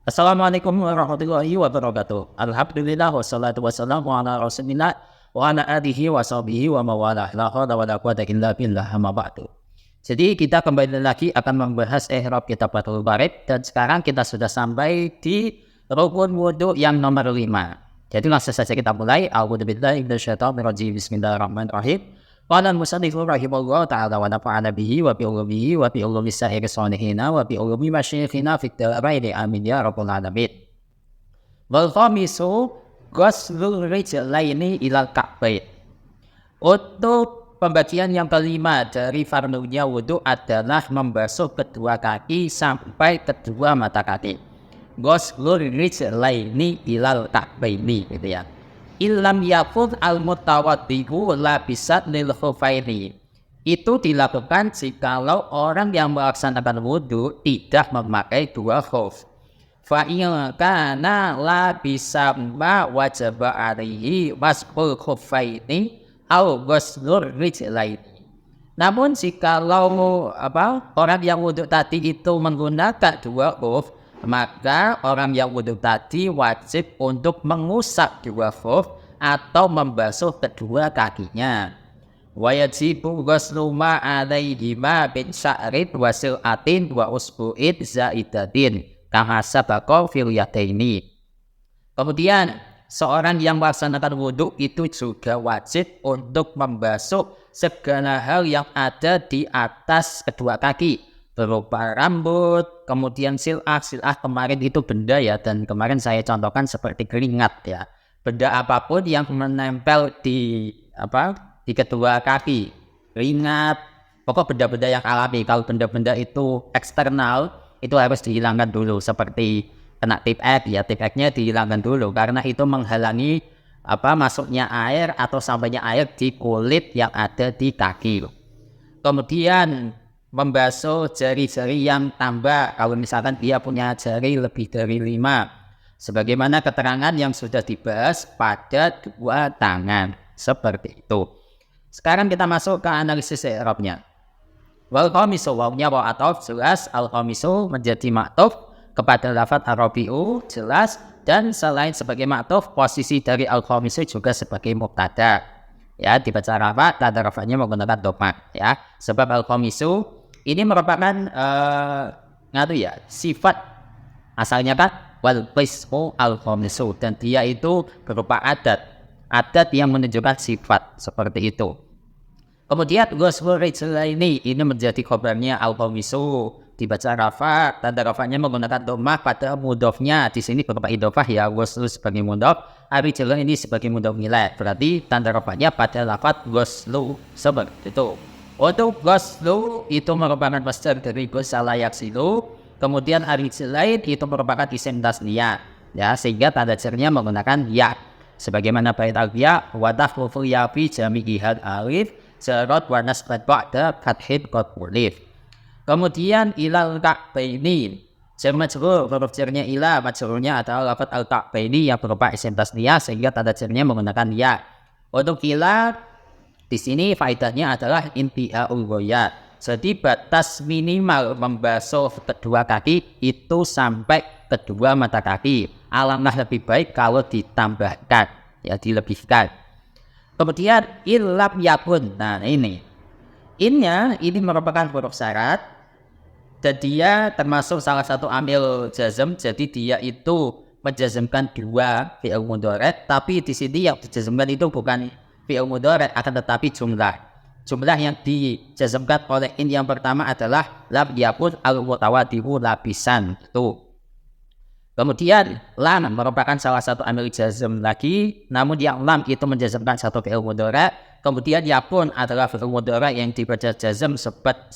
Assalamualaikum warahmatullahi wabarakatuh. Alhamdulillah wassalatu wassalamu ala Rasulillah wa ala alihi wa sahbihi wa mawalah. La haula wala quwwata illa billah, amma ba'du. Jadi kita kembali lagi akan membahas i'rab kitab Fathul Bari, dan sekarang kita sudah sampai di rukun wudu yang nomor 5. Jadi langsung saja kita mulai. A'udzubillahi minasyaitonir rajim. Bismillahirrahmanirrahim. Qala al-musannifu rahimahullah ta'ala wa nafa'ana bihi wa bi ulumihi wa bi ulumi sa'iri salihina wa bi ulumi masyayikhina fid daraini amin ya rabbal alamin. Wal khamisu ghuslul rijlaini ilal ka'bain. Untuk pembagian yang kelima dari fardunya wudu adalah membasuh kedua kaki sampai kedua mata kaki. Ghuslul rijlaini ilal ka'baini, gitu ya. Illam yakun al-mutawaddi'u labisat lil khufaini. Itu dilakukan jikalau orang yang melaksanakan wudu tidak memakai dua khuf. Fa in kana labisa ma wajaba alaihi wasful khufaini au ghuslur rijlaini. Namun jikalau orang yang wudu tadi itu menggunakan dua khuf, maka orang yang wudu tadi wajib untuk mengusap dua khuf atau membasuh kedua kakinya. Wa yajibu ghuslu ma alaihima bin sya'rin wa sil'atin wa usbu'in zaidatin kama sabaqa fil yadaini. Kemudian seorang yang melaksanakan wudu itu juga wajib untuk membasuh segala hal yang ada di atas kedua kaki, berupa rambut, kemudian sil'ah kemarin itu benda ya, dan kemarin saya contohkan seperti keringat ya. Benda apapun yang menempel di kedua kaki, keringat, pokok benda-benda yang alami. Kalau benda-benda itu eksternal, itu harus dihilangkan dulu, seperti kena tip X ya, tip X-nya dihilangkan dulu karena itu menghalangi masuknya air atau sampainya air di kulit yang ada di kaki. Kemudian membasuh jari-jari yang tambah, kalau misalkan dia punya jari lebih dari 5, sebagaimana keterangan yang sudah dibahas pada dua tangan, seperti itu. Sekarang kita masuk ke analisis i'rabnya. Wal khamisu wawnya wa ataf, jelas al khamisu menjadi ma'tuf kepada lafadz ar-rabi'u, jelas, dan selain sebagai ma'tuf, posisi dari al khamisu juga sebagai mubtada. Ya, dibaca rafa, tanda rafanya menggunakan dhamma ya. Sebab al khamisu ini merupakan sifat asalnya kan wal qismu al khamisu, dan dia itu berupa adat yang menunjukkan sifat seperti itu. Kemudian ghuslul rijlaini ini menjadi khabarnya al khamisu, dibaca rafa, tanda rafanya menggunakan dhammah pada mudhofnya. Di sini berupa idhofah ya, ghuslu sebagai mudhof, rijlain ini sebagai mudhof ilaih. Berarti tanda rafanya pada lafadz ghuslu, seperti itu. Untuk ghuslu itu merupakan masdar dari ghusala yaghsilu, kemudian rijlain itu merupakan isim tasniyah ya, sehingga tanda jarnya menggunakan ya. Sebagaimana bait al-ya wa tahfufu ya fi jami'ihal alif jarad wa nasbat ba'da fathid qad ulif. Kemudian ilal ka'baini, jar majrur, huruf jarnya ila, majrurnya adalah lafadz al-ka'baini yang berupa isim tasniyah, sehingga tanda jarnya menggunakan ya. Untuk ila di sini faedahnya adalah intihaul ghayat. Jadi batas minimal membasuh kedua kaki itu sampai kedua mata kaki. Alangkah lebih baik kalau ditambahkan, ya, dilebihkan. Kemudian illam yakun. Nah, innya ini merupakan huruf syarat, dan dia termasuk salah satu amil jazm. Jadi dia itu menjazmkan dua fi'il mudhari', tapi di sini yang dijazmkan itu bukan fi'il mudhari', akan tetapi jumlah yang dijazmkan oleh in yang pertama adalah lam yakun al-mutawaddi'u labisan itu. Kemudian lam merupakan salah satu amil jazm lagi, namun yang lam itu menjazmkan satu fi'il mudhari'. Kemudian yakun adalah fi'il mudhari' yang dibaca jazm sebab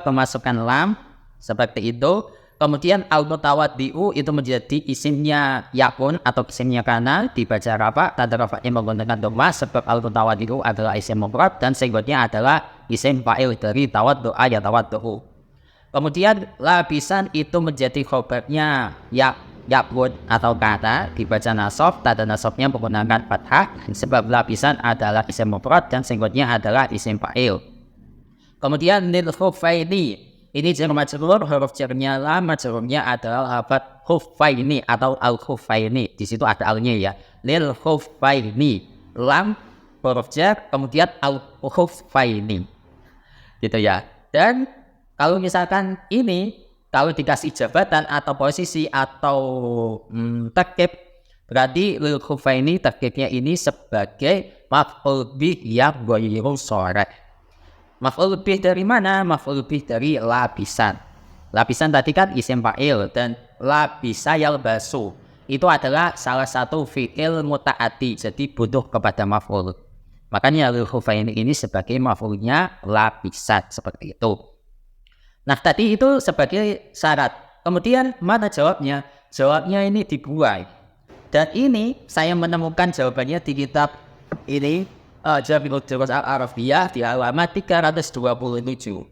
kemasukan lam, seperti itu. Kemudian al-mutawaddi'u itu menjadi isimnya yakun atau isimnya kana, dibaca rafa, tanda rafanya menggunakan dhammah sebab al-mutawaddi'u adalah isim mufrad dan senggotnya adalah isim fa'il dari tawaddu'a ya tawaddu'u. Kemudian labisan itu menjadi khobarnya yakun atau kana, dibaca nasab, tanda nasabnya menggunakan fathah sebab labisan adalah isim mufrad dan senggotnya adalah isim fa'il. Kemudian lil khuffaini Ini jar majrur, huruf jarnya lam, majrurnya adalah lafaz khuffaini atau al-khuffaini. Di situ ada alnya ya. Lil khuffaini. Lam huruf jar, kemudian al-khuffaini. Gitu ya. Dan kalau misalkan ini kalau dikasih jabatan atau posisi atau tarkib, berarti lil khuffaini tarkibnya ini sebagai maf'ul bih yang ghairu sharih. Maf'ul bih dari mana? Maf'ul bih dari lapisan. Lapisan tadi kan isim fa'il, dan labisa yalbasu itu adalah salah satu fi'il muta'addi, jadi butuh kepada maf'ul. Makanya lil khuffaini ini sebagai maf'ulnya lapisan, seperti itu. Nah, tadi itu sebagai syarat. Kemudian mana jawabnya? Jawabnya ini dibuai. Dan ini saya menemukan jawabannya di kitab ini, Jami'ul Durus Al-Arabiyah, di halaman 327.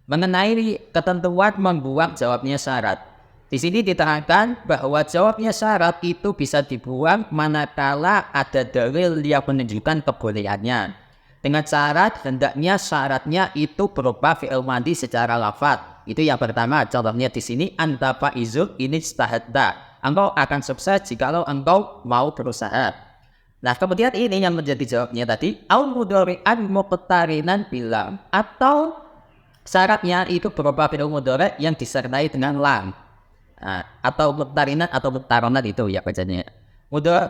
Mengenai ketentuan membuang jawabnya syarat. Di sini diterangkan bahwa jawabnya syarat itu bisa dibuang manakala ada dalil yang menunjukkan kebolehannya. Dengan syarat, hendaknya syaratnya itu berupa fi'il madhi secara lafaz. Itu yang pertama. Contohnya di sini, anta faizun ini istahadta. Engkau akan sukses jikalau engkau mau berusaha. Nah, kemudian ini yang menjadi jawabnya tadi, au mudhari'an muqtarinan bilam, atau syaratnya itu berupa fi'il mudhari' yang disertai dengan lam. Nah, atau muqtarinan atau muqtaronat itu ya bacanya.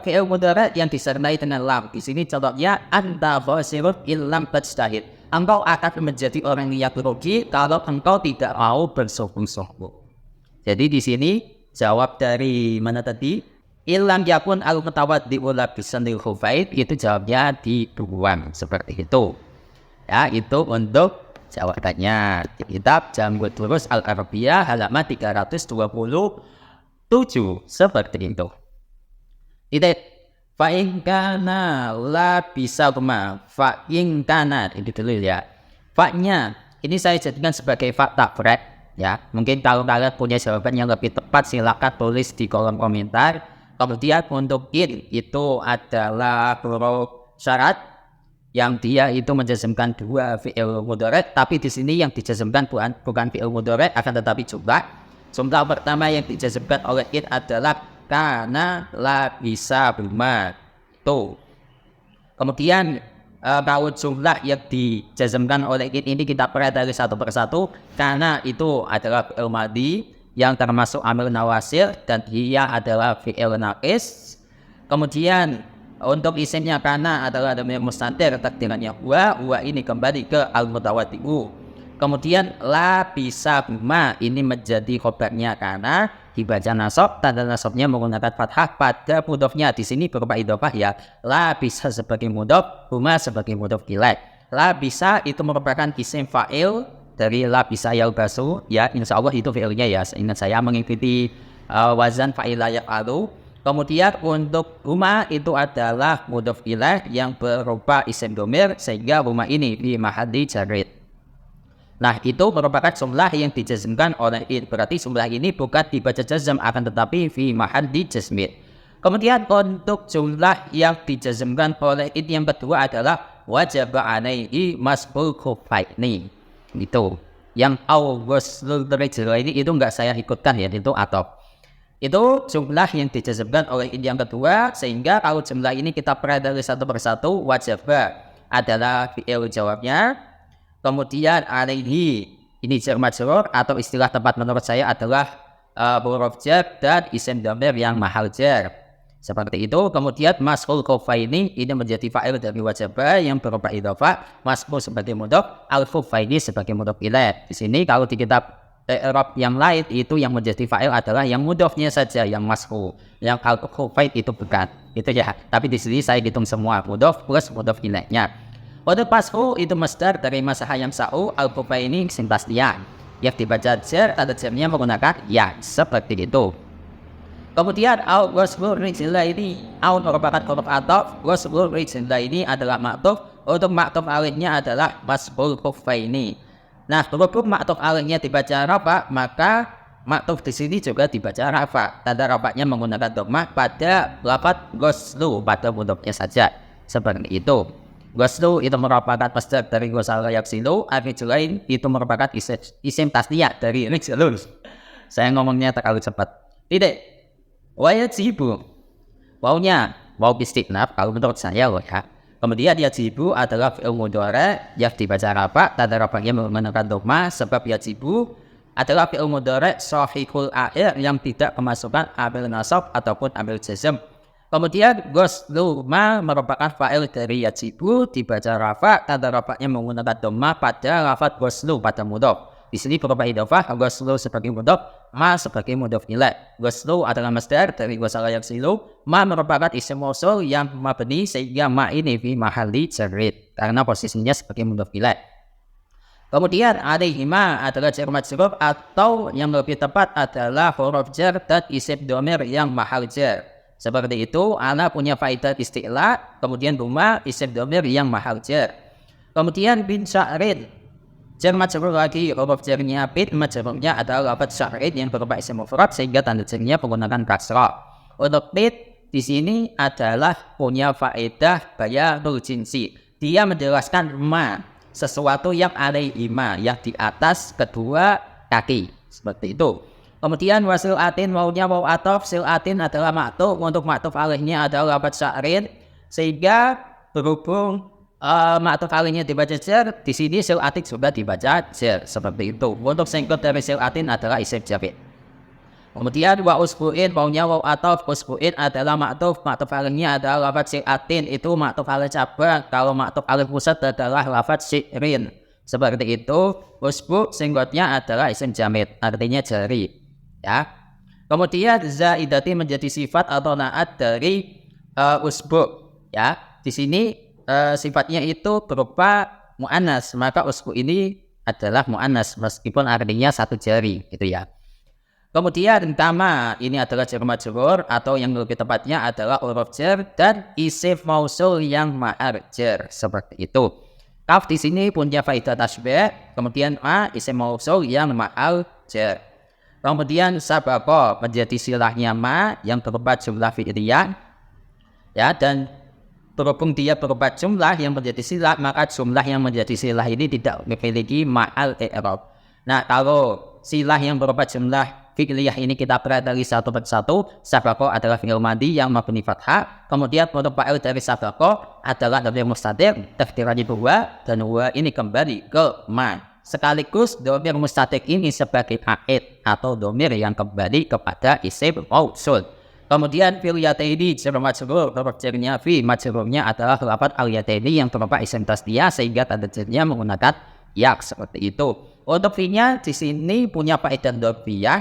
Fi'il mudhari' yang disertai dengan lam. Di sini contohnya, anta khasirun illam tajtahid. Engkau akan menjadi orang yang rugi kalau engkau tidak mau bersungguh-sungguh. Jadi di sini jawab dari mana tadi? Illam yakun al-mutawaddi'u labisanil khuffain, itu jawabnya dibuang, seperti itu. Ya, itu untuk jawabannya di kitab Jami'ul Durus Al-Arabiyah halaman 327, seperti itu. Titik. Fa'in kana labisahuma, fa'in kana, itu dulu ya. Fa'nya ini saya jadikan sebagai fa tabrek ya. Mungkin kalau kalian punya jawaban yang lebih tepat silakan tulis di kolom komentar. Kemudian untuk in itu adalah huruf syarat yang dia itu menjazmkan dua fi'il mudhari', tapi di sini yang dijazmkan bukan fi'il mudhari' akan tetapi jumlah. Jumlah pertama yang dijazmkan oleh in adalah kana labisa bima. Tuh. Kemudian kalau jumlah yang dijazmkan oleh in ini kita perhatikan dari satu persatu. Kana itu adalah fi'il madhi yang termasuk amil nawasir dan dia adalah fi'il naqis. Kemudian untuk isimnya kana adalah dhamir mustatir, takdirannya huwa ini kembali ke al-mutawaddi'u. Kemudian la bisa bima ini menjadi khobarnya kana, dibaca nasab, tanda nasabnya menggunakan fathah pada mudhofnya. Di sini berupa idhofah ya. La bisa sebagai mudhof, huma sebagai mudhof ilaih. La bisa itu merupakan isim fa'il dari la bisa yalbasu ya, insya Allah itu fi'ilnya ya. Ingat saya mengikuti wazan fa'ila yaf'alu. Kemudian untuk huma itu adalah mudhof ilaih yang berupa isim dhamir, sehingga huma ini di mahalli jarrid. Nah, itu merupakan jumlah yang dijazmkan oleh in. Berarti jumlah ini bukan dibaca jazm akan tetapi fi mahalli jazmin. Kemudian untuk jumlah yang dijazmkan oleh in yang kedua adalah wajib alaihi masbul khuffaini. Itu yang awwaslul rijlaini itu enggak saya ikutkan ya, itu atau itu jumlah yang dijazmkan oleh in yang kedua, sehingga kalau jumlah ini kita perhatikan satu persatu, wajib adalah fi'il jawabnya. Kemudian alaihi ini jar majrur atau istilah tempat menurut saya adalah huruf jar dan isim dhamir yang mahal jar. Seperti itu. Kemudian mas'ul khuffaini ini menjadi fa'il dari wajaba yang berupa idhofah, mas'ul sebagai mudhof, al-khuffaini sebagai mudhof ilaih. Di sini kalau di kitab i'rab yang lain itu yang menjadi fa'il adalah yang mudhofnya saja yang mas'ul, yang al-khuffain itu bukan. Itu ya. Tapi di sini saya hitung semua mudhof plus mudhof ilaihnya. Untuk mas'ul itu masdar dari masaha yang sa'u, al-khuffaini isim tasniyah yang dibaca jar, tanda jarnya menggunakan ya, seperti itu. Kemudian au wasbur rijlaini, au merupakan huruf ataf, wasbur rijlaini adalah maktuf. Untuk maktuf alihnya adalah masbul khuffaini. Nah, berhubung maktuf alihnya dibaca rafa, maka maktuf di sini juga dibaca rafa. Tanda rafanya menggunakan dhammah pada lafaz ghuslu pada mudhofnya saja. Seperti itu. Ghuslu itu merupakan masdar dari ghusala yaghsilu, ar-rijlain itu merupakan isim tasniyah dari rijlun. Saya ngomongnya terlalu cepat. Tidak. Wa yajibu. Wawnya waw istinaf kalau menurut saya loh ya. Kemudian yajibu adalah fi'il mudhari yang dibaca rafa, tanda rafanya menggunakan dhamma, sebab yajibu adalah fi'il mudhari sahihul akhir yang tidak kemasukan amil nasab ataupun amil jazm. Kemudian ghuslu ma merupakan fa'il dari yajibu, dibaca rafa, tanda rafanya menggunakan dhamma pada lafaz ghuslu pada mudhaf. Di sini berupa idhofah, ghuslu sebagai mudhaf, ma sebagai mudhaf ilaih. Ghuslu adalah masdar dari ghusala yaghsilu, ma merupakan isim mausul yang mabni sehingga ma ini fi mahalli jarrid karena posisinya sebagai mudhaf ilaih. Kemudian alaihima adalah jar majrur atau yang lebih tepat adalah huruf jar dan isim dhamir yang mahal jar. Seperti itu, ana punya faedah isti'la, kemudian huma isim dhamir yang mahal jar. Kemudian bin sya'rin, jar majrur lagi, huruf jarnya bin, majrurnya adalah lafaz sya'rin yang berupa isim mufrad sehingga tanda jarnya menggunakan kasrah. Untuk bin di sini adalah punya faedah bayanul jinsi. Dia menjelaskan ma, sesuatu yang alaihima, yang di atas kedua kaki, seperti itu. Kemudian wasil atin, wawnya waw atof, sil atin adalah maktuf, untuk maktuf alaihnya adalah lafaz sya'rin, sehingga berhubung maktuf alaihnya dibaca jar, di sini sil atin juga dibaca jar, seperti itu. Untuk singkat dari sil atin adalah isim jamid. Kemudian wa usbu'in, wawnya waw atof, usbu'in adalah maktuf alaihnya adalah lafaz sil atin, itu maktuf alaih cabang. Kalau maktuf alaih pusat adalah lafaz syi'rin, seperti itu. Usbu' singkatnya adalah isim jamid, artinya jari. Ya. Kemudian zaidati menjadi sifat atau naat dari usbu, ya. Di sini sifatnya itu berupa muannas, maka usbu ini adalah muannas meskipun artinya satu jari gitu ya. Kemudian tama ini adalah jar majrur atau yang lebih tepatnya adalah huruf jar dan isim mausul yang ma'ar jar, seperti itu. Kaf di sini punya faedah tasbih, kemudian ma isim mausul yang ma'al jar. Kemudian sabaqo menjadi silahnya ma yang berupa jumlah fi'liyah, ya, dan berhubung dia berupa jumlah yang menjadi silah, maka jumlah yang menjadi silah ini tidak memiliki ma'al i'rab. Nah, kalau silah yang berupa jumlah fi'liyah ini kita pelajari satu persatu. Sabaqo adalah fi'il madhi yang mabni fathah, kemudian bentuk fa'il dari sabaqo adalah dhamir mustatir, takdirannya huwa, dan huwa ini kembali ke ma. Sekaligus dhamir mustatir ini sebagai a'id atau dhamir yang kembali kepada isim mausul. Kemudian fil yataini jar majrur, huruf jarnya fi, majrurnya adalah lafaz al yataini yang berupa isim tasniyah sehingga tanda jarnya menggunakan yak, seperti itu. Untuk fi-nya di sini punya faedah dzarfiyah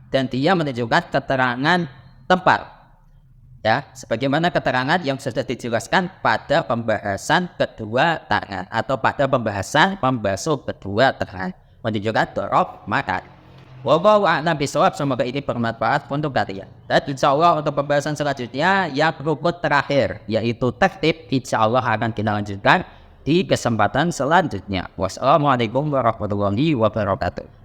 dan dia menunjukkan keterangan tempat. Ya, sebagaimana keterangan yang sudah dijelaskan pada pembahasan kedua tangan atau pada pembahasan membasuh kedua tangan, menunjukkan dhorob makan. Wallahu a'lam bishawab, semoga ini bermanfaat untuk kalian. Dan insyaallah untuk pembahasan selanjutnya yang rukun terakhir yaitu tertib, insyaallah akan kita lanjutkan di kesempatan selanjutnya. Wassalamualaikum warahmatullahi wabarakatuh.